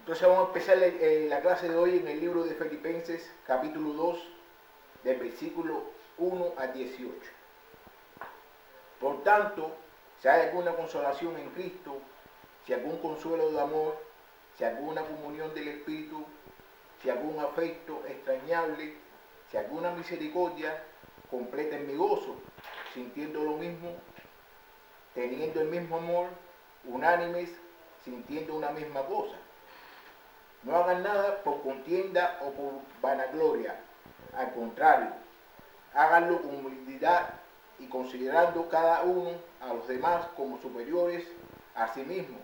Entonces vamos a empezar la clase de hoy en el libro de Filipenses, capítulo 2, del versículo 1 al 18. Por tanto, si hay alguna consolación en Cristo, si algún consuelo de amor, si alguna comunión del Espíritu, si algún afecto extrañable, si alguna misericordia, completen mi gozo, sintiendo lo mismo, teniendo el mismo amor, unánimes, sintiendo una misma cosa. No hagan nada por contienda o por vanagloria, al contrario, háganlo con humildad y considerando cada uno a los demás como superiores a sí mismo.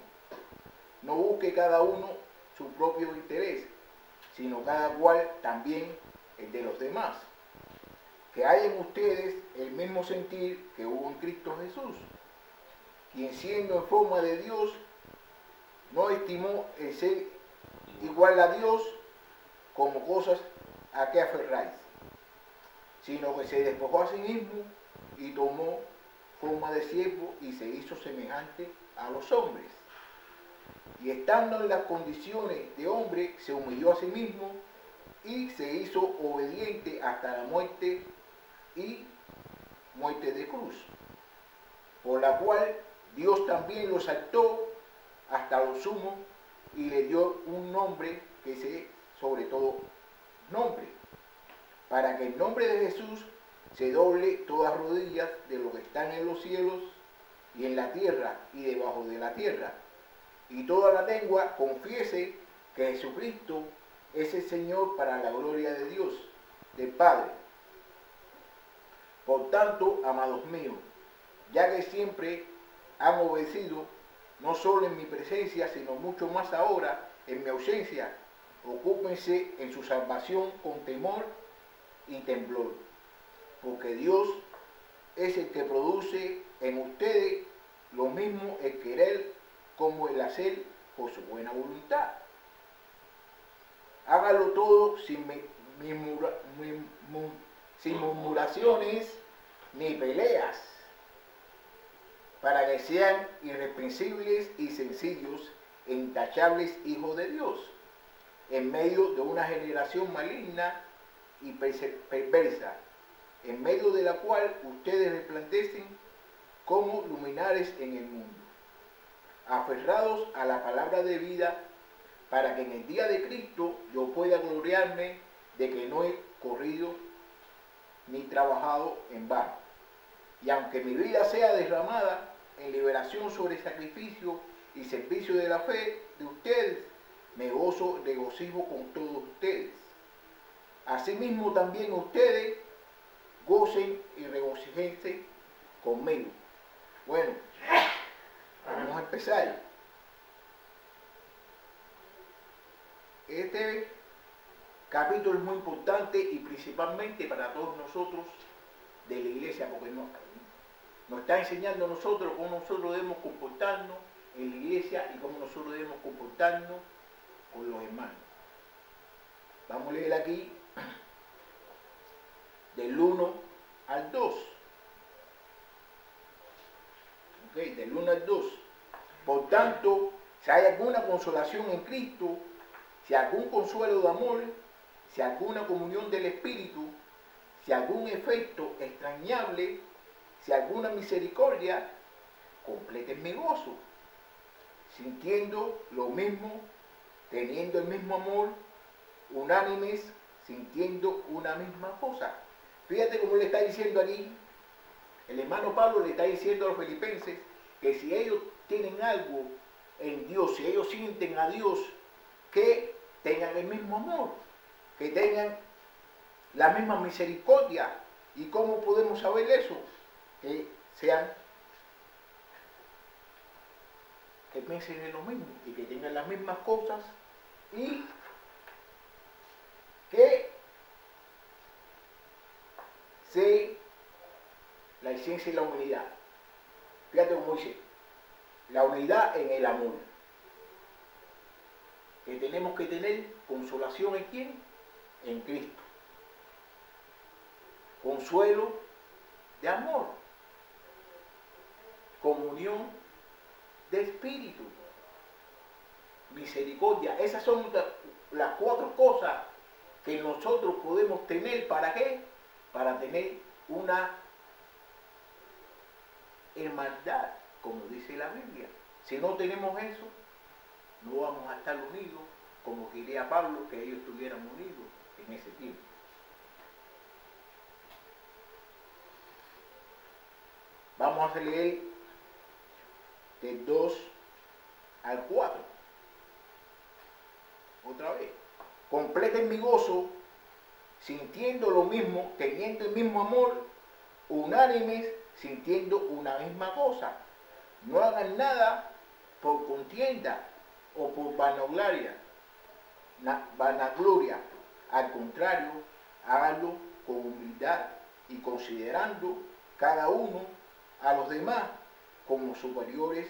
No busque cada uno su propio interés, sino cada cual también el de los demás. Que haya en ustedes el mismo sentir que hubo en Cristo Jesús, quien siendo en forma de Dios, no estimó el ser igual a Dios como cosas a que aferráis, sino que se despojó a sí mismo y tomó forma de siervo y se hizo semejante a los hombres. Y estando en las condiciones de hombre, se humilló a sí mismo y se hizo obediente hasta la muerte y muerte de cruz, por la cual Dios también lo exaltó hasta lo sumo y le dio un nombre que se sobre todo nombre, para que en nombre de Jesús se doble todas rodillas de los que están en los cielos y en la tierra y debajo de la tierra, y toda la lengua confiese que Jesucristo es el Señor, para la gloria de Dios, del Padre. Por tanto, amados míos, ya que siempre han obedecido, no solo en mi presencia, sino mucho más ahora en mi ausencia, ocúpense en su salvación con temor y temblor, porque Dios es el que produce en ustedes lo mismo el querer como el hacer por su buena voluntad. Hágalo todo sin murmuraciones ni peleas, para que sean irreprensibles y sencillos, intachables hijos de Dios, en medio de una generación maligna y perversa, en medio de la cual ustedes resplandecen como luminares en el mundo, aferrados a la palabra de vida, para que en el día de Cristo yo pueda gloriarme de que no he corrido ni trabajado en vano. Y aunque mi vida sea derramada en liberación sobre sacrificio y servicio de la fe de ustedes, me gozo, regocijo con todos ustedes. Asimismo también ustedes gocen y regocijense conmigo. Bueno, vamos a empezar. Este capítulo es muy importante y principalmente para todos nosotros de la iglesia, porque nos está enseñando a nosotros cómo nosotros debemos comportarnos en la iglesia y cómo nosotros debemos comportarnos con los hermanos. Vamos a leer aquí del 1 al 2. Del 1 al 2. Por tanto, si hay alguna consolación en Cristo, si algún consuelo de amor, si alguna comunión del Espíritu, si algún efecto extrañable, si alguna misericordia, completen mi gozo, sintiendo lo mismo, teniendo el mismo amor, unánimes, sintiendo una misma cosa. Fíjate cómo le está diciendo aquí, el hermano Pablo le está diciendo a los filipenses que si ellos tienen algo en Dios, si ellos sienten a Dios, que tengan el mismo amor, que tengan la misma misericordia. ¿Y cómo podemos saber eso? Que piensen en lo mismo y que tengan las mismas cosas y que se la esencia y la unidad. Fíjate cómo dice, la unidad en el amor. Que tenemos que tener consolación en ¿quién? En Cristo. Consuelo de amor. Comunión de espíritu. misericordia. Esas son las 4 cosas que nosotros podemos tener. ¿Para qué? Para tener una hermandad, como dice la Biblia. Si no tenemos eso, no vamos a estar unidos, como quería Pablo que ellos estuvieran unidos en ese tiempo. Vamos a leer del 2 al 4. Otra vez. Completen mi gozo, sintiendo lo mismo, teniendo el mismo amor, unánimes, sintiendo una misma cosa. No hagan nada por contienda o por vanagloria. Al contrario, háganlo con humildad y considerando cada uno a los demás como superiores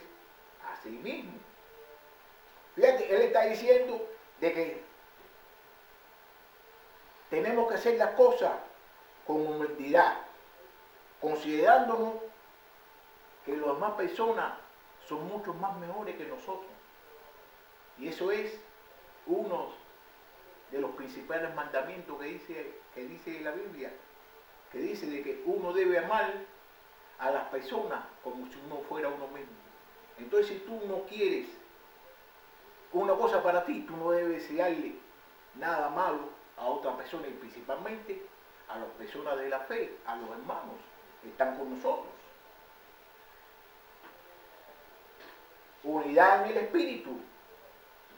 a sí mismo. Fíjate, él está diciendo de que tenemos que hacer las cosas con humildad, considerándonos que las demás personas son mucho más mejores que nosotros. Y eso es uno de los principales mandamientos que dice la Biblia, que dice de que uno debe amar a las personas como si uno fuera uno mismo. Entonces, si tú no quieres una cosa para ti, tú no debes desearle nada malo a otras personas, y principalmente a las personas de la fe, a los hermanos que están con nosotros. Unidad en el espíritu,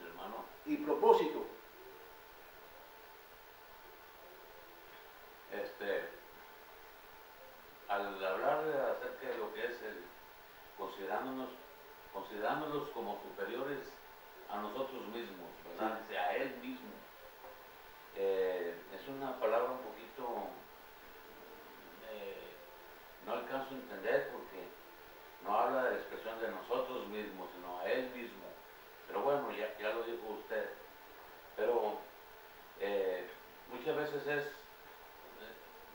hermano, y propósito. Al hablar acerca de lo que es el considerándonos como superiores a nosotros mismos, ¿verdad? Sí. A él mismo. Es una palabra un poquito, no alcanzo a entender porque no habla de la expresión de nosotros mismos, sino a él mismo. Pero bueno, ya lo dijo usted. Pero muchas veces es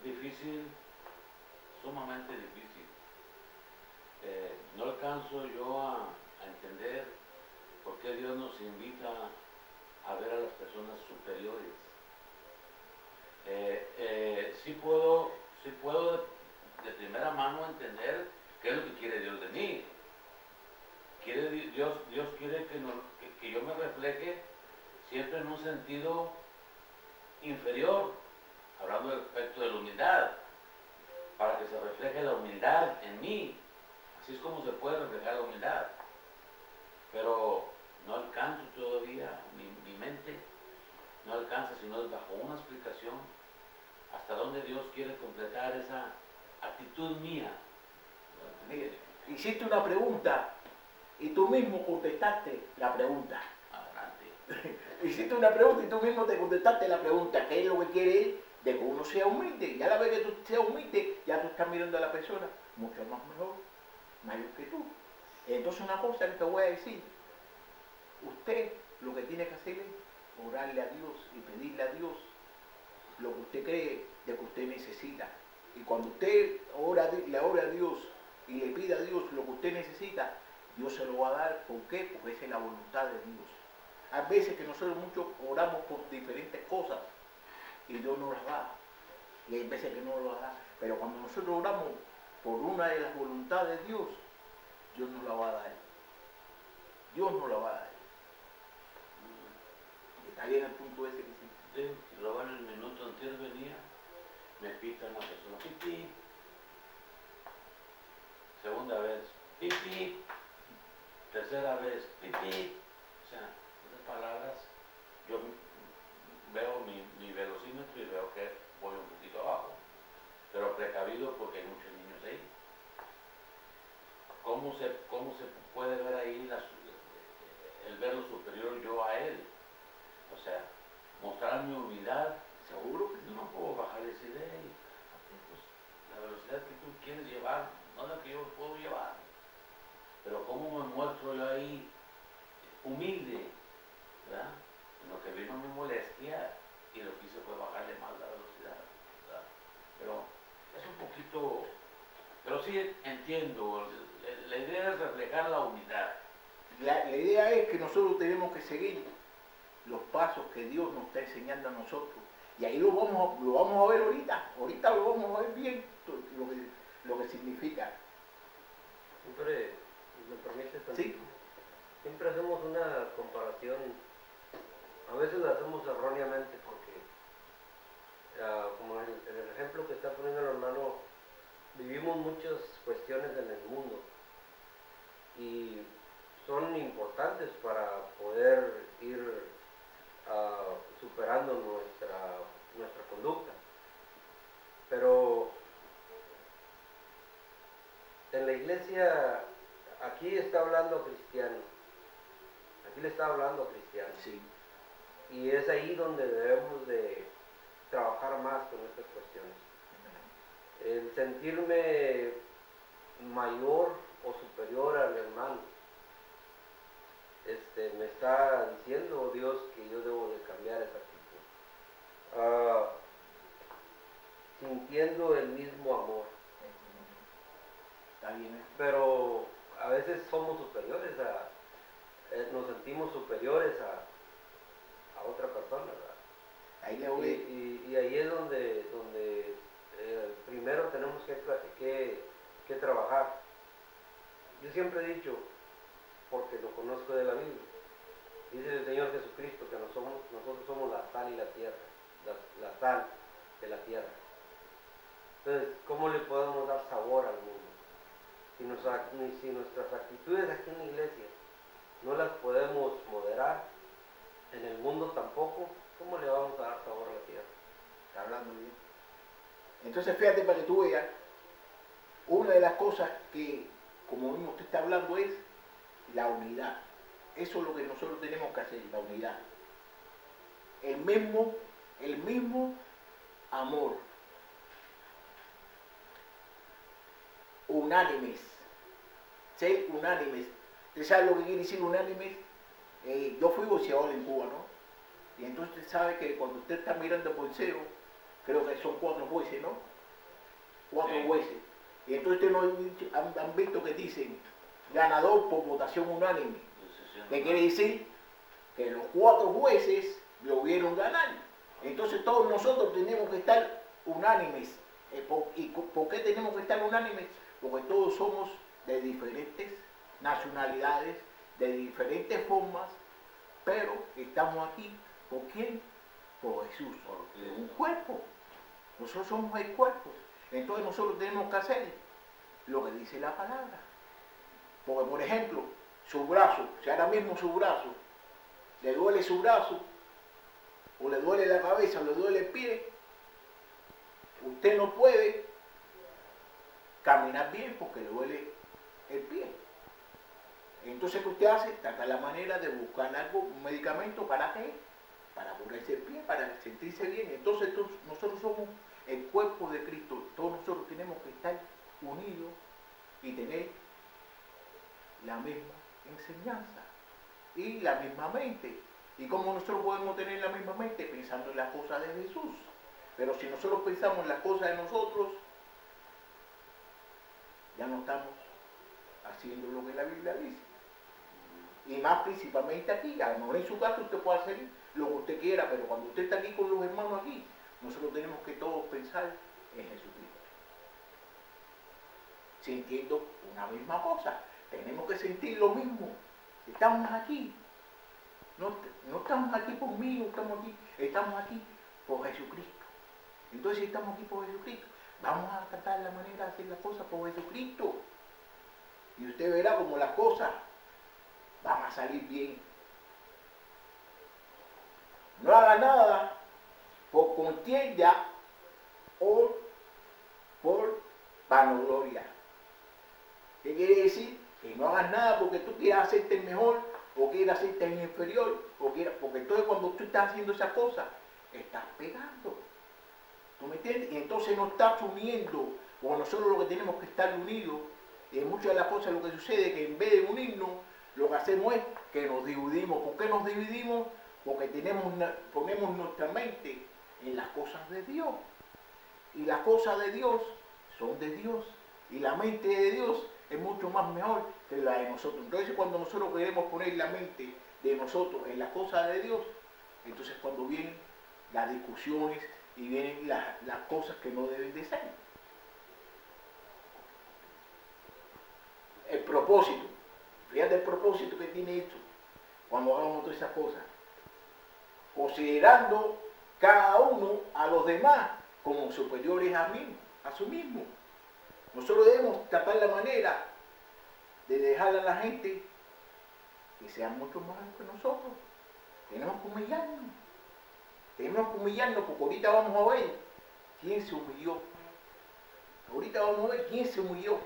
difícil, sumamente difícil. No alcanzo yo a entender por qué Dios nos invita a ver a las personas superiores. Sí puedo de primera mano entender qué es lo que quiere Dios de mí. Dios quiere que yo me refleje siempre en un sentido inferior, hablando del aspecto de la humildad, para que se refleje la humildad en mí. Así es como se puede reflejar la humildad. Pero no alcanzo todavía, mi mente no alcanza, sino es bajo una explicación hasta dónde Dios quiere completar esa actitud mía. Mire, hiciste una pregunta y tú mismo contestaste la pregunta. Adelante. Hiciste una pregunta y tú mismo te contestaste la pregunta. ¿Qué es lo que quiere él? De que uno sea humilde. Ya la vez que tú seas humilde, ya tú estás mirando a la persona mucho más mejor, mayor que tú. Entonces, una cosa que te voy a decir, usted lo que tiene que hacer es orarle a Dios y pedirle a Dios lo que usted cree de que usted necesita. Y cuando usted le ora a Dios y le pida a Dios lo que usted necesita, Dios se lo va a dar. ¿Por qué? Porque esa es la voluntad de Dios. Hay veces que nosotros muchos oramos por diferentes cosas y Dios nos las da. Y hay veces que no nos las da. Pero cuando nosotros oramos por una de las voluntades de Dios, Dios nos la va a dar. Dios nos la va a dar. Está bien el punto ese que sí. Sí, luego en el minuto anterior venía, me pita una persona, pipí. Segunda vez, pipí. Tercera vez, pipí. O sea, esas palabras, yo veo mi velocímetro y veo que voy un poquito abajo. Pero precavido porque hay muchos niños ahí. ¿Cómo se puede ver ahí el verlo superior yo a él? O sea, mostrar mi humildad. Seguro que no puedo bajar esa idea y pues, la velocidad que tú quieres llevar no es la que yo puedo llevar. Pero ¿cómo me muestro yo ahí humilde? ¿Verdad? En lo que vino mi molestia y lo que hice fue bajarle más la velocidad. ¿Verdad? Pero es un poquito... Pero sí entiendo, la idea es reflejar la humildad. La idea es que nosotros tenemos que seguir los pasos que Dios nos está enseñando a nosotros. Y ahí lo vamos a ver ahorita lo vamos a ver bien, lo que significa. Siempre, ¿me permites? Sí. Siempre hacemos una comparación, a veces la hacemos erróneamente porque, como el ejemplo que está poniendo el hermano, vivimos muchas cuestiones en el mundo y son importantes para poder ir superando nuestra conducta. Pero en la iglesia, aquí está hablando a cristianos, aquí le está hablando a cristianos. Sí. Y es ahí donde debemos de trabajar más con estas cuestiones. El sentirme mayor o superior al hermano, me está diciendo Dios que yo debo de cambiar esa actitud. Sintiendo el mismo amor. Está bien. Pero a veces somos superiores nos sentimos superiores a otra persona, ¿verdad? Ahí le voy. Y ahí es donde primero tenemos que trabajar. Yo siempre he dicho, porque lo conozco de la Biblia, dice el Señor Jesucristo que nosotros somos la sal y la tierra, la sal de la tierra. Entonces, ¿cómo le podemos dar sabor al mundo? Si nuestras actitudes aquí en la iglesia no las podemos moderar, en el mundo tampoco, ¿cómo le vamos a dar sabor a la tierra? Está hablando bien. Entonces, fíjate para que tú veas, una de las cosas que, como mismo usted está hablando, es la unidad. Eso es lo que nosotros tenemos que hacer, la unidad. El mismo amor. Unánimes. Ser unánimes. ¿Usted sabe lo que quiere decir unánimes? Yo fui boxeador en Cuba, ¿no? Y entonces usted sabe que cuando usted está mirando por cero, creo que son 4 jueces, ¿no? 4 Sí. jueces. Y entonces ustedes no han visto que dicen ganador por votación unánime. ¿Qué quiere decir? Que los 4 jueces lo vieron ganar. Entonces todos nosotros tenemos que estar unánimes. ¿Y por qué tenemos que estar unánimes? Porque todos somos de diferentes nacionalidades, de diferentes formas, pero estamos aquí. ¿Por quién? Por Jesús. Un cuerpo. Nosotros somos el cuerpo. Entonces nosotros tenemos que hacer lo que dice la palabra. Porque, por ejemplo, su brazo, si ahora mismo su brazo, le duele su brazo, o le duele la cabeza, o le duele el pie, usted no puede caminar bien porque le duele el pie. Entonces, ¿qué usted hace? Trata la manera de buscar algo, un medicamento, ¿para qué? Para curarse el pie, para sentirse bien. Entonces, nosotros somos el cuerpo de Cristo. Todos nosotros tenemos que estar unidos y tener la misma enseñanza y la misma mente. ¿Y cómo nosotros podemos tener la misma mente? Pensando en las cosas de Jesús. Pero si nosotros pensamos en las cosas de nosotros, ya no estamos haciendo lo que la Biblia dice. Y más principalmente aquí, a lo mejor en su caso usted puede hacer lo que usted quiera, pero cuando usted está aquí con los hermanos aquí, nosotros tenemos que todos pensar en Jesucristo. Sintiendo una misma cosa. Tenemos que sentir lo mismo. Estamos aquí. No estamos aquí por mí, no estamos aquí por Jesucristo. Entonces, si estamos aquí por Jesucristo, vamos a tratar la manera de hacer las cosas por Jesucristo. Y usted verá cómo las cosas van a salir bien. No haga nada por contienda o por vanagloria. ¿Qué quiere decir? Que no hagas nada porque tú quieras hacerte el mejor o quieras hacerte el inferior, porque entonces cuando tú estás haciendo esas cosas, estás pegando. ¿Tú me entiendes? Y entonces no estás uniendo, porque nosotros lo que tenemos que estar unidos, y en muchas de las cosas lo que sucede es que en vez de unirnos, lo que hacemos es que nos dividimos. ¿Por qué nos dividimos? Porque ponemos nuestra mente en las cosas de Dios. Y las cosas de Dios son de Dios. Y la mente de Dios es mucho más mejor que la de nosotros. Entonces cuando nosotros queremos poner la mente de nosotros en las cosas de Dios, entonces cuando vienen las discusiones y vienen las cosas que no deben de ser. El propósito, fíjate el propósito que tiene esto, cuando hagamos todas esas cosas. Considerando cada uno a los demás como superiores a su mismo. Nosotros debemos tratar la manera de dejar a la gente que sean mucho más que nosotros. Tenemos que humillarnos. Tenemos que humillarnos porque ahorita vamos a ver quién se humilló. Ahorita vamos a ver quién se humilló.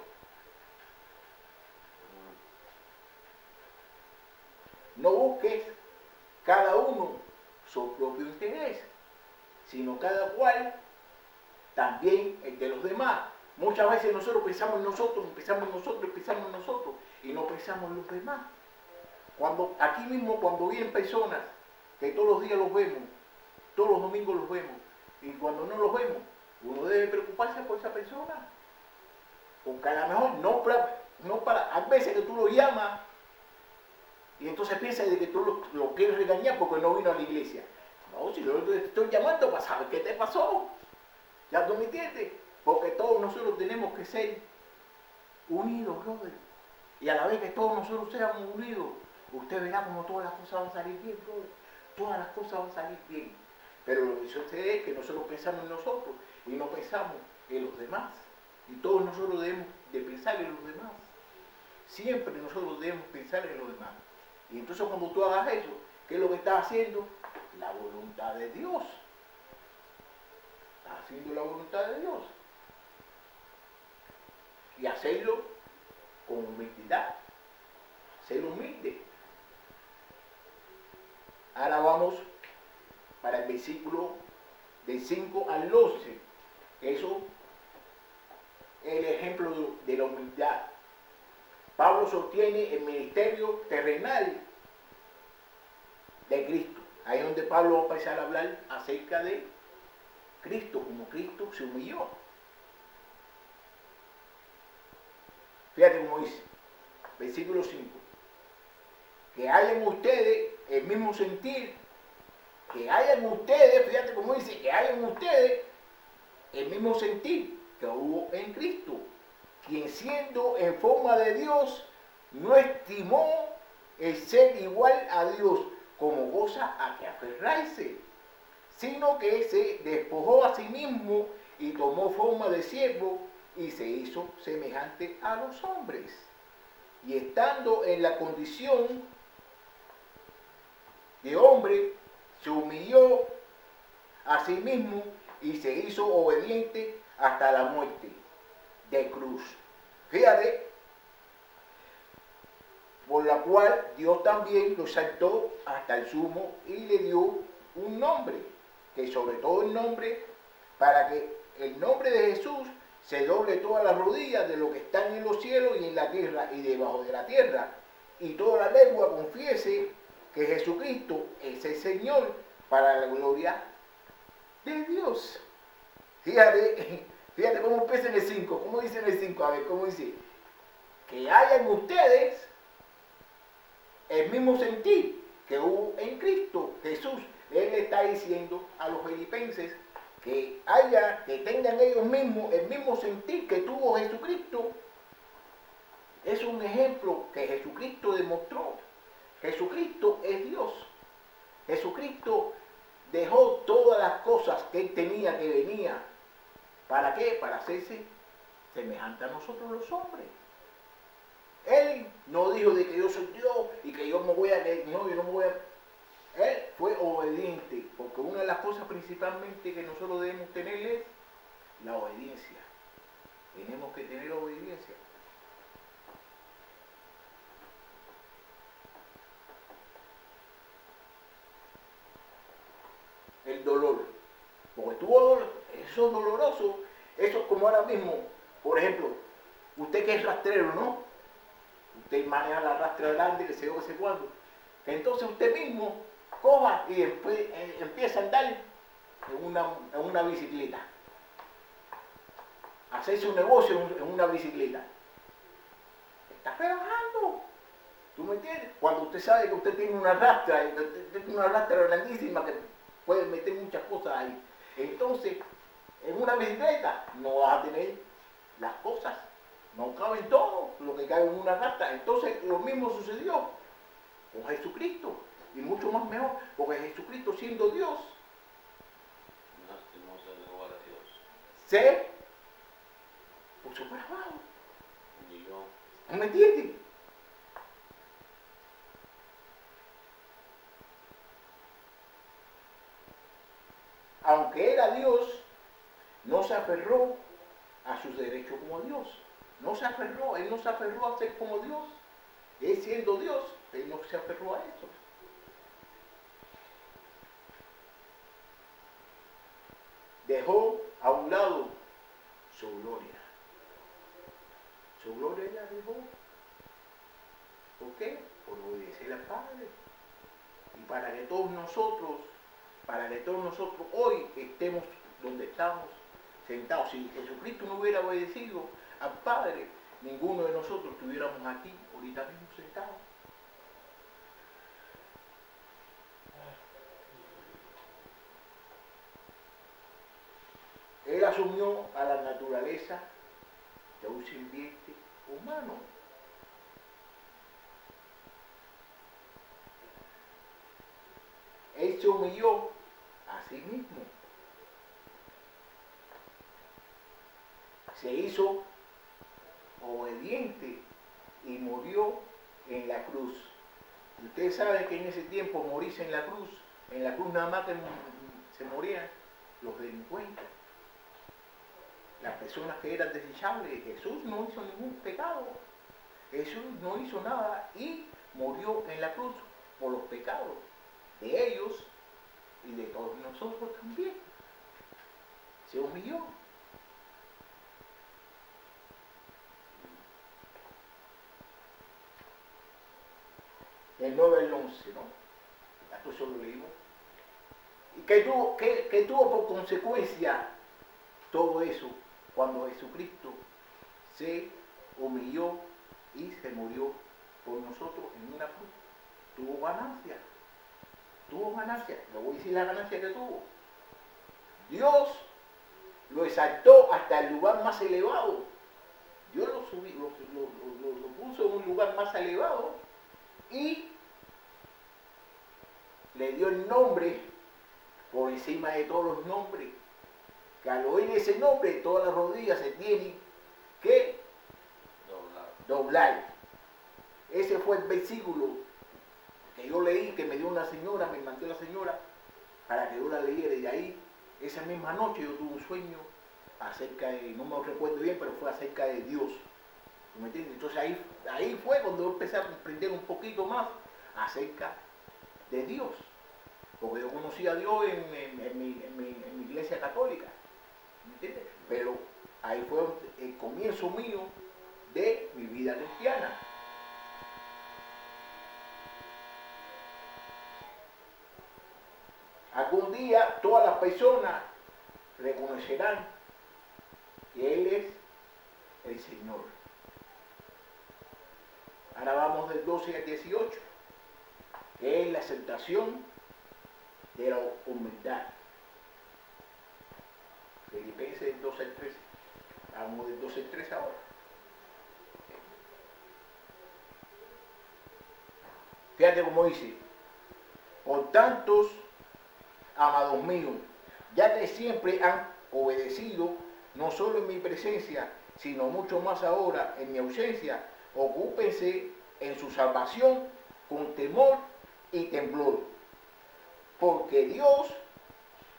No busques cada uno su propio interés, sino cada cual también el de los demás. Muchas veces nosotros pensamos en nosotros y no pensamos en los demás. Aquí mismo cuando vienen personas que todos los días los vemos, todos los domingos los vemos, y cuando no los vemos, uno debe preocuparse por esa persona. Porque a lo mejor hay veces que tú lo llamas y entonces piensas de que tú lo quieres regañar porque no vino a la iglesia. No, si yo te estoy llamando para saber qué te pasó. ¿Ya tú me entiendes? Porque todos nosotros tenemos que ser unidos, brother. Y a la vez que todos nosotros seamos unidos, usted verá como todas las cosas van a salir bien, brother. Todas las cosas van a salir bien. Pero lo que sucede es que nosotros pensamos en nosotros y no pensamos en los demás. Y todos nosotros debemos de pensar en los demás. Siempre nosotros debemos pensar en los demás. Y entonces cuando tú hagas eso, ¿qué es lo que estás haciendo? La voluntad de Dios. Estás haciendo la voluntad de Dios. Y hacerlo con humildad. Ser humilde. Ahora vamos para el versículo del 5 al 12. Eso es el ejemplo de la humildad. Pablo sostiene el ministerio terrenal de Cristo. Ahí es donde Pablo va a empezar a hablar acerca de Cristo, como Cristo se humilló. Fíjate cómo dice, versículo 5. Que haya en ustedes el mismo sentir, que haya en ustedes, fíjate cómo dice, que haya en ustedes el mismo sentir que hubo en Cristo, quien siendo en forma de Dios, no estimó el ser igual a Dios como cosa a que aferrarse, sino que se despojó a sí mismo y tomó forma de siervo y se hizo semejante a los hombres. Y estando en la condición de hombre, se humilló a sí mismo y se hizo obediente hasta la muerte de cruz. Fíjate, por la cual Dios también lo exaltó hasta el sumo y le dio un nombre, que sobre todo el nombre, para que el nombre de Jesús se doble todas las rodillas de lo que están en los cielos y en la tierra y debajo de la tierra, y toda la lengua confiese que Jesucristo es el Señor, para la gloria de Dios. Fíjate cómo empieza en el 5, ¿cómo dice en el 5? A ver, ¿cómo dice? Que haya en ustedes el mismo sentir que hubo en Cristo Jesús. Él está diciendo a los filipenses que tengan ellos mismos el mismo sentir que tuvo Jesucristo. Es un ejemplo que Jesucristo demostró. Jesucristo es Dios. Jesucristo dejó todas las cosas que él tenía, que venía. ¿Para qué? Para hacerse semejante a nosotros los hombres. Él no dijo de que yo soy Dios y que yo me voy a... No, yo no me voy a... Él fue obediente, porque una de las cosas principalmente que nosotros debemos tener es la obediencia. Tenemos que tener obediencia. El dolor. Porque tuvo dolor, eso es doloroso. Eso es como ahora mismo, por ejemplo, usted que es rastrero, ¿no? Usted maneja la rastra grande, que se yo, que sé cuándo. Entonces usted mismo coja y empieza a andar en una bicicleta. Hacerse un negocio en una bicicleta. está rebajando. ¿Tú me entiendes? Cuando usted sabe que usted tiene una rastra, grandísima que puede meter muchas cosas ahí. Entonces, en una bicicleta no vas a tener las cosas, no caben todo lo que cabe en una rastra. Entonces, lo mismo sucedió con Jesucristo, y mucho más mejor, porque Jesucristo siendo Dios, no se dejó a Dios. se puso por abajo. Humilló. ¿No me entiendes? Aunque era Dios, no se aferró a sus derechos como Dios. No se aferró, él no se aferró a ser como Dios. Él siendo Dios, él no se aferró a eso. Dejó a un lado su gloria. Su gloria la dejó. ¿Por qué? Por obedecer al Padre. Y para que todos nosotros hoy estemos donde estamos sentados. Si Jesucristo no hubiera obedecido al Padre, ninguno de nosotros estuviéramos aquí ahorita mismo sentados. Él asumió a la naturaleza de un sirviente humano. Él se humilló a sí mismo. Se hizo obediente y murió en la cruz. Y ustedes saben que en ese tiempo morirse en la cruz nada más que se morían los delincuentes, las personas que eran desechables. Jesús no hizo ningún pecado, Jesús no hizo nada y murió en la cruz por los pecados de ellos y de todos nosotros también. Se humilló. El 9 al 11, ¿no? Esto solo lo leímos. ¿Y qué tuvo por consecuencia todo eso cuando Jesucristo se humilló y se murió por nosotros en una cruz? Tuvo ganancia. Tuvo ganancia. Le voy a decir la ganancia que tuvo. Dios lo exaltó hasta el lugar más elevado. Dios lo puso en un lugar más elevado y le dio el nombre por encima de todos los nombres, que al oír ese nombre todas las rodillas se tienen que doblar. Ese fue el versículo que yo leí, que me dio una señora, me mandó la señora para que yo la leyera, y de ahí esa misma noche yo tuve un sueño acerca de, no me recuerdo bien, pero fue acerca de Dios. ¿Me entiendes? Entonces ahí fue cuando yo empecé a comprender un poquito más acerca de Dios. Porque yo conocí a Dios en mi iglesia católica. ¿Me entiendes? Pero ahí fue el comienzo mío de mi vida cristiana. Algún día todas las personas reconocerán que Él es el Señor. Ahora vamos del 12 al 18, que es la aceptación de la humildad. Filipenses del 12 al 13. Vamos del 12 al 13 ahora. Fíjate cómo dice: por tantos, amados míos, ya que siempre han obedecido, no solo en mi presencia, sino mucho más ahora en mi ausencia, ocúpense en su salvación con temor y temblor, porque Dios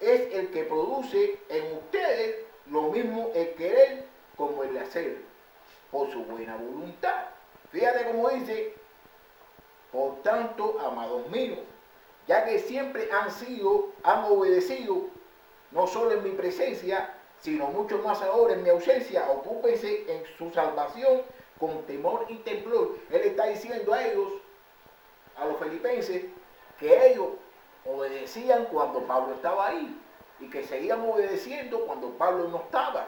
es el que produce en ustedes lo mismo el querer como el hacer, por su buena voluntad. Fíjate cómo dice: por tanto, amados míos, ya que siempre han obedecido, no solo en mi presencia, sino mucho más ahora en mi ausencia, ocúpense en su salvación con temor y temblor. Él está diciendo a ellos, a los filipenses, que ellos obedecían cuando Pablo estaba ahí y que seguían obedeciendo cuando Pablo no estaba.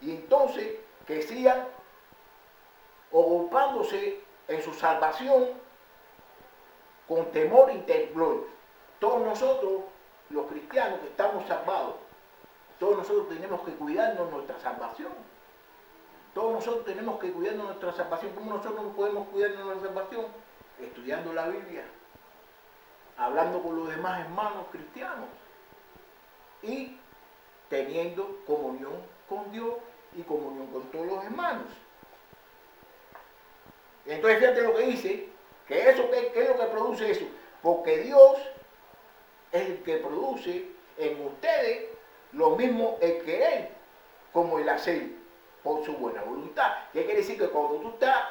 Y entonces que sigan ocupándose en su salvación con temor y temblor. Todos nosotros, los cristianos que estamos salvados, todos nosotros tenemos que cuidarnos nuestra salvación. Todos nosotros tenemos que cuidarnos nuestra salvación. ¿Cómo nosotros no podemos cuidarnos nuestra salvación? Estudiando la Biblia, hablando con los demás hermanos cristianos y teniendo comunión con Dios y comunión con todos los hermanos. Entonces fíjate lo que dice, que eso, ¿qué es lo que produce eso? Porque Dios es el que produce en ustedes lo mismo el querer como el hacer por su buena voluntad. ¿Qué quiere decir? Que cuando tú estás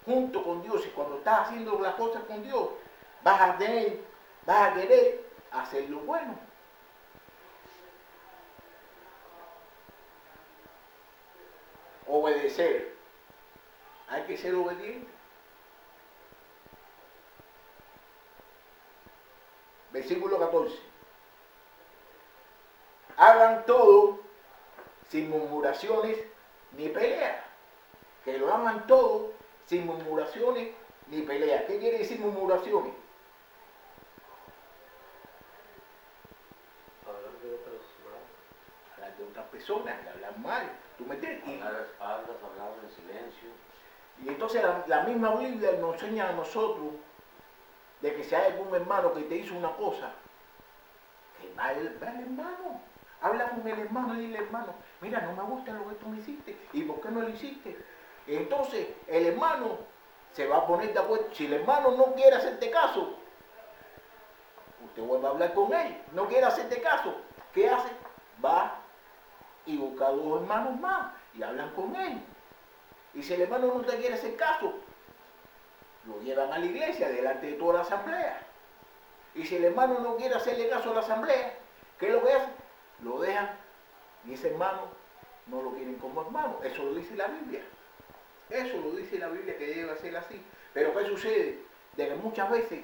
junto con Dios y cuando estás haciendo las cosas con Dios, vas a querer hacer lo bueno. Obedecer. Hay que ser obediente. Versículo 14. Hagan todo sin murmuraciones ni peleas. Que lo hagan todo sin murmuraciones ni peleas. ¿Qué quiere decir murmuraciones? Hablar de otros mal. Hablar de otras personas, hablar mal. ¿Tú me entiendes? Hablar a espaldas, hablar en silencio. Y entonces la misma Biblia nos enseña a nosotros de que si hay algún hermano que te hizo una cosa, que va al hermano, habla con el hermano y dile, hermano, mira, no me gusta lo que tú me hiciste, ¿y por qué no lo hiciste? Entonces el hermano se va a poner de acuerdo. Si el hermano no quiere hacerte caso, usted vuelve a hablar con él, no quiere hacerte caso, ¿qué hace? Va y busca a dos hermanos más y hablan con él. Y si el hermano no te quiere hacer caso, lo llevan a la iglesia delante de toda la asamblea. Y si el hermano no quiere hacerle caso a la asamblea, ¿qué es lo que hace? Lo dejan y ese hermano no lo quieren como hermano. Eso lo dice la Biblia. Eso lo dice la Biblia, que debe ser así. Pero ¿qué sucede? De que muchas veces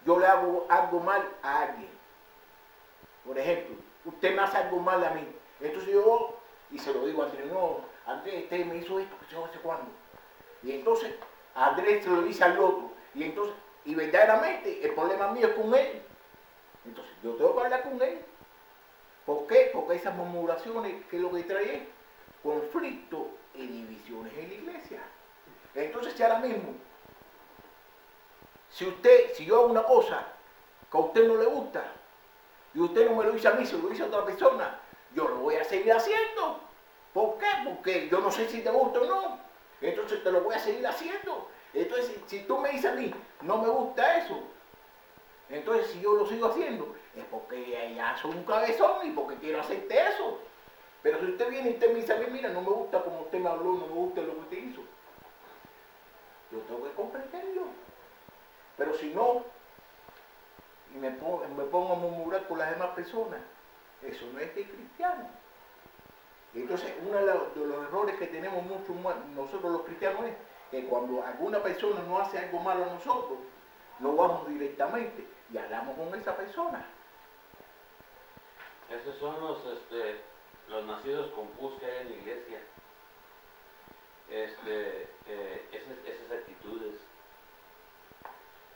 yo le hago algo mal a alguien. Por ejemplo, usted me hace algo mal a mí. Entonces yo, y se lo digo a Andrés, no, Andrés, usted me hizo esto, que yo no sé cuándo. Y entonces Andrés se lo dice al otro. Y verdaderamente el problema mío es con él. Entonces yo tengo que hablar con él. ¿Por qué? Porque esas murmuraciones, que es lo que trae, conflicto y divisiones en la iglesia. Entonces si ahora mismo, si yo hago una cosa que a usted no le gusta, y usted no me lo dice a mí, se lo dice a otra persona, yo lo voy a seguir haciendo. ¿Por qué? Porque yo no sé si te gusta o no. Entonces te lo voy a seguir haciendo. Entonces, si tú me dices a mí, no me gusta eso, entonces si yo lo sigo haciendo, es porque ya soy un cabezón y porque quiero hacerte eso. Pero si usted viene y usted me dice a mí, mira, no me gusta como usted me habló, no me gusta lo que usted hizo, yo tengo que comprenderlo. Pero si no, y me pongo a murmurar con las demás personas, eso no es de cristiano. Entonces, uno de los errores que tenemos mucho nosotros los cristianos es que cuando alguna persona nos hace algo malo a nosotros, no vamos directamente y hablamos con esa persona. Esos son los nacidos con pus que hay en la iglesia. Esas actitudes.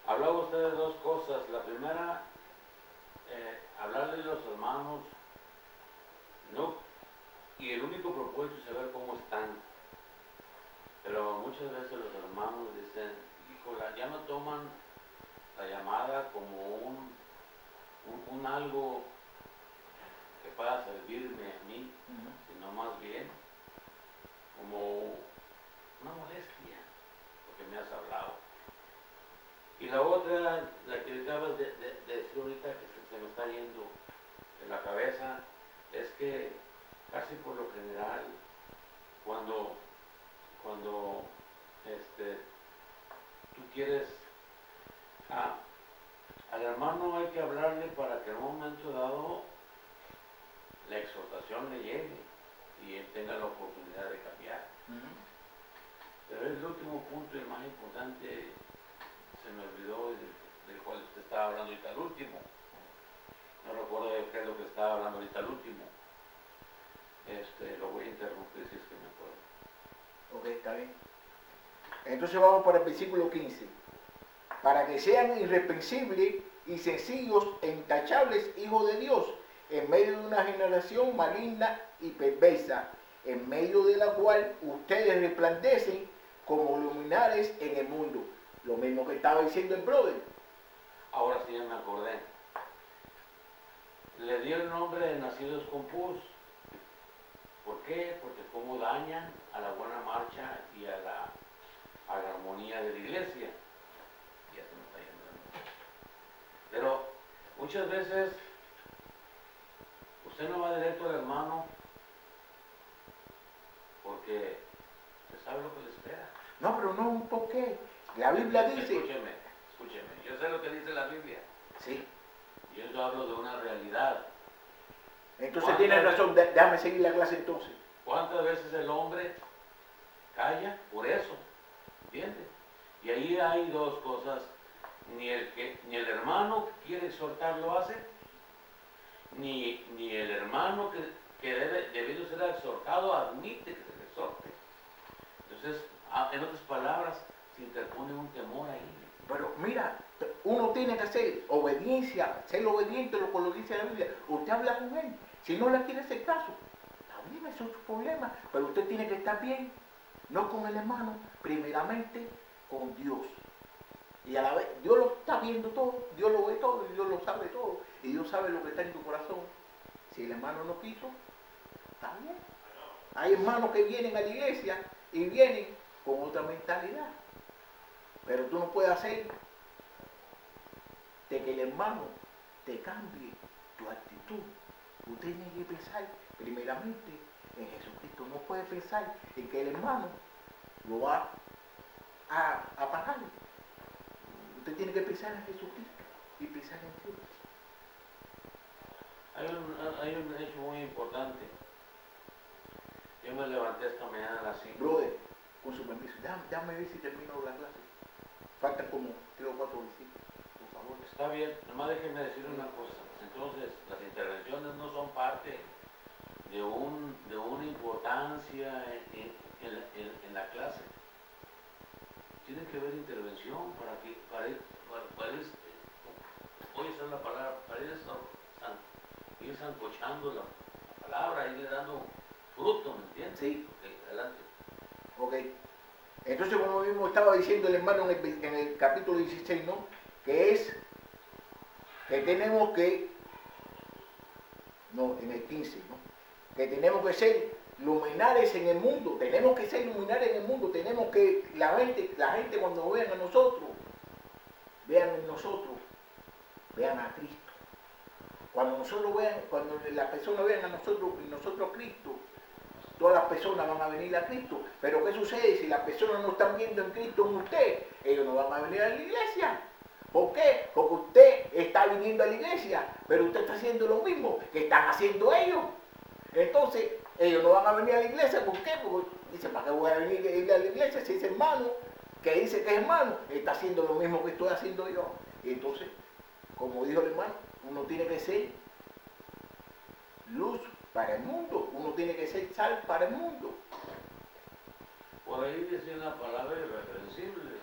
Hablaba usted de dos cosas. La primera, hablarle a los hermanos, no, y el único propósito es saber cómo están. Pero muchas veces los hermanos dicen, híjola, ya no toman la llamada como un algo que pueda servirme a mí, sino más bien como una molestia, porque me has hablado. Y la otra, la que acabas de decir ahorita, que se me está yendo en la cabeza, es que casi por lo general, cuando tú quieres, al hermano hay que hablarle para que en un momento dado la exhortación le llegue y él tenga la oportunidad de cambiar. Pero el último punto, el más importante, se me olvidó, del cual usted estaba hablando ahorita, el último. No recuerdo qué es lo que estaba hablando ahorita, el último. Lo voy a interrumpir si es que me acuerdo. Ok, está bien. Entonces vamos para el versículo 15. Para que sean irreprensibles y sencillos e intachables hijos de Dios, en medio de una generación maligna y perversa, en medio de la cual ustedes resplandecen como luminares en el mundo. Lo mismo que estaba diciendo el brother. Ahora sí ya me acordé. Le dio el nombre de nacidos con pus. ¿Por qué? Porque cómo dañan a la buena marcha y a la armonía de la iglesia. Ya se me está yendo el nombre. Pero muchas veces usted no va directo al hermano porque usted sabe lo que le espera. No, pero no un porqué. La Biblia dice... Escúcheme. Yo sé lo que dice la Biblia. Sí. Yo hablo de una realidad. Entonces tienes razón. Déjame seguir la clase entonces. ¿Cuántas veces el hombre calla por eso? ¿Entiendes? Y ahí hay dos cosas. Ni el hermano que quiere exhortar lo hace, ni el hermano que debido ser exhortado admite que se le exhorte. Entonces, en otras palabras, se interpone un temor ahí. Pero mira, uno tiene que hacer obediencia, ser obediente a lo que lo dice la Biblia. Usted habla con él. Si no le quiere hacer caso, está bien, eso es su problema. Pero usted tiene que estar bien, no con el hermano, primeramente con Dios. Y a la vez, Dios lo está viendo todo, Dios lo ve todo y Dios lo sabe todo. Y Dios sabe lo que está en tu corazón. Si el hermano no quiso, está bien. Hay hermanos que vienen a la iglesia y vienen con otra mentalidad. Pero tú no puedes hacer de que el hermano te cambie tu actitud. Usted tiene que pensar primeramente en Jesucristo. No puede pensar en que el hermano lo va a pagar. Usted tiene que pensar en Jesucristo y pensar en Dios. Hay un hecho muy importante. Yo me levanté esta mañana a las 5. Brother, con su permiso, déjame ver si termino la clase. Faltan como 3 o 4 versículos, por favor. Está bien, nomás déjenme decir una cosa. Entonces, las intervenciones no son parte de una importancia en la clase. Tiene que haber intervención para voy a usar la palabra, para ir sancochando la palabra, ir dando fruto, ¿me entiendes? Sí. Okay, adelante. Ok. Entonces, como mismo estaba diciendo el hermano en el capítulo 16, ¿no? Que es que tenemos que, no, en el 15, ¿no? Que tenemos que ser luminares en el mundo, tenemos que ser luminares en el mundo, tenemos que, la gente cuando vean a nosotros, vean en nosotros, vean a Cristo. Cuando las personas vean a nosotros y nosotros a Cristo, todas las personas van a venir a Cristo. Pero ¿qué sucede? Si las personas no están viendo en Cristo en usted, ellos no van a venir a la iglesia. ¿Por qué? Porque usted está viniendo a la iglesia, pero usted está haciendo lo mismo que están haciendo ellos. Entonces, ellos no van a venir a la iglesia. ¿Por qué? Porque dicen, ¿para qué voy a venir a la iglesia si ese hermano que dice que es hermano está haciendo lo mismo que estoy haciendo yo? Y entonces, como dijo el hermano, uno tiene que ser luz para el mundo, uno tiene que ser sal para el mundo. Por ahí decía la palabra irreprensibles.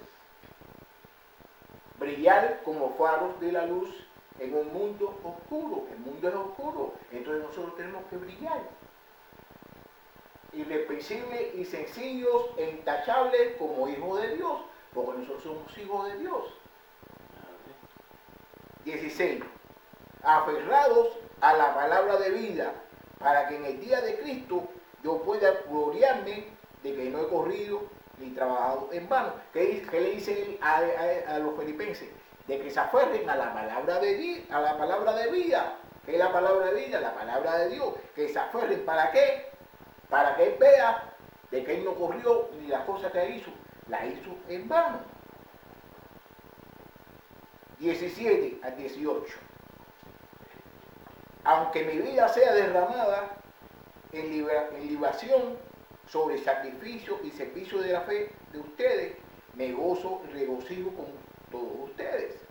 Brillar como faros de la luz en un mundo oscuro. El mundo es oscuro, entonces nosotros tenemos que brillar. Irreprensibles y sencillos e intachables como hijos de Dios, porque nosotros somos hijos de Dios. 16. Aferrados a la palabra de vida, para que en el día de Cristo yo pueda gloriarme de que no he corrido ni trabajado en vano. ¿Qué le dice a los filipenses? De que se aferren a la palabra de vida. ¿Qué es la palabra de vida? La palabra de Dios. Que se aferren, ¿para qué? Para que él vea de que él no corrió ni las cosas que hizo, las hizo en vano. 17 al 18. Aunque mi vida sea derramada en libación sobre sacrificio y servicio de la fe de ustedes, me gozo y regocijo con todos ustedes.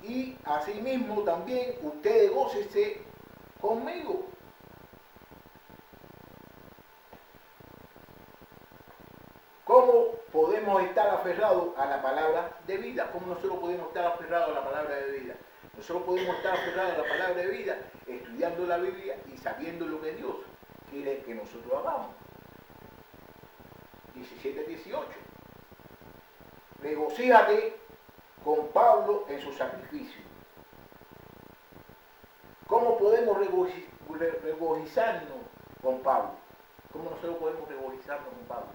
Y asimismo también ustedes gócense conmigo. podemos estar aferrados a la palabra de vida? ¿Cómo nosotros podemos estar aferrados a la palabra de vida? Nosotros podemos estar aferrados a la palabra de vida estudiando la Biblia y sabiendo lo que Dios quiere que nosotros hagamos. 17-18. Regocíjate con Pablo en su sacrificio. ¿Cómo podemos regocijarnos con Pablo? ¿Cómo nosotros podemos regocijarnos con Pablo?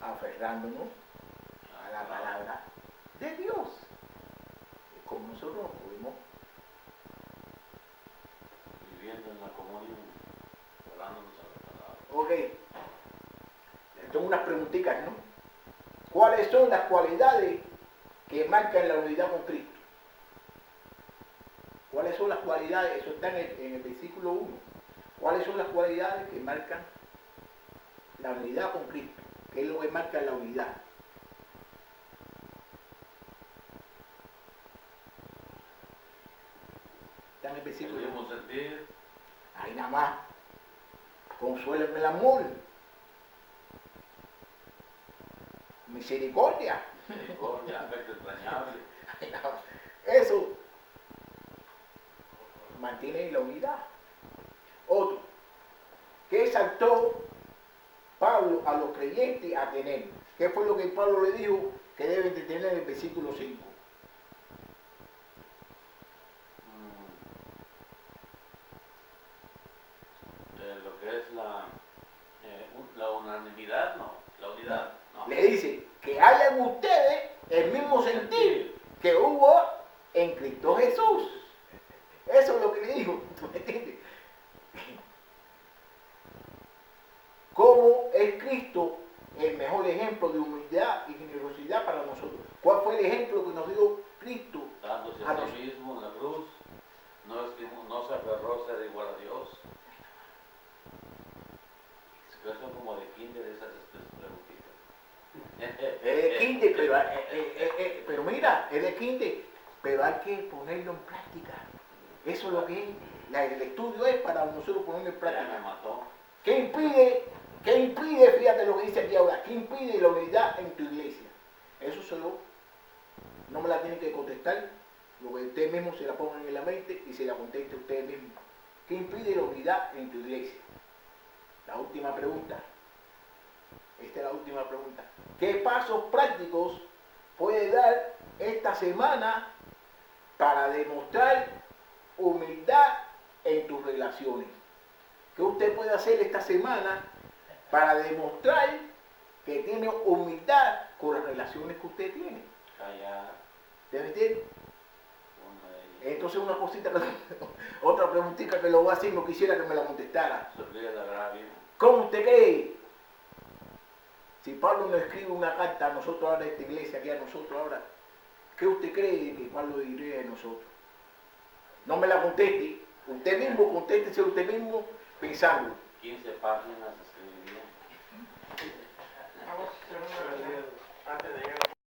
Aferrándonos a la palabra de Dios. Como nosotros podemos viviendo en la comunión, hablándonos a la palabra. Ok. Tengo unas preguntitas, ¿no? ¿Cuáles son las cualidades que marcan la unidad con Cristo? ¿Cuáles son las cualidades? Eso está en el versículo 1. ¿Cuáles son las cualidades que marcan la unidad con Cristo? ¿Qué es lo que marca la unidad? Está en el versículo 1. Debemos sentir. Ahí nada más. Consuélenme el amor. Misericordia. Misericordia, afecto entrañable. Eso mantiene la unidad. Otro, ¿qué exaltó Pablo a los creyentes a tener? ¿Qué fue lo que Pablo le dijo que deben de tener en el versículo 5? Lo que es la unanimidad, no. La unidad, no. Le dice que haya en ustedes el mismo sentir que hubo en Cristo Jesús. Eso es lo que le dijo. ¿Tú me entiendes? ¿Cómo es Cristo el mejor ejemplo de humildad y generosidad para nosotros? ¿Cuál fue el ejemplo que nos dio Cristo? Dándose a a nosotros? sí mismo en la cruz, no se aferró a ser igual a Dios. Son como de kinder esas preguntitas. Es de kinder, pero mira, es de kinder, pero hay que ponerlo en práctica. Eso es lo que es. El estudio es para nosotros ponerlo en Ya me práctica. mató. ¿Qué impide, fíjate lo que dice aquí ahora, qué impide la unidad en tu iglesia? Eso no me la tienen que contestar, lo que ustedes mismos se la pongan en la mente y se la conteste ustedes mismos. ¿Qué impide la unidad en tu iglesia? La última pregunta. Esta es la última pregunta. ¿Qué pasos prácticos puede dar esta semana para demostrar humildad en tus relaciones? ¿Qué usted puede hacer esta semana para demostrar que tiene humildad con las relaciones que usted tiene? Callar. ¿Te entiendes? Una de ellas. Entonces una cosita, otra preguntita que lo voy a hacer, no quisiera que me la contestara. Suplir el agravio. ¿Cómo usted cree? Si Pablo nos escribe una carta a nosotros ahora, a esta iglesia, aquí a nosotros ahora, ¿qué usted cree que Pablo diría de nosotros? No me la conteste. Usted mismo, contéstese usted mismo pensando. 15 páginas escribiría. Vamos a hacer una oración antes de llegar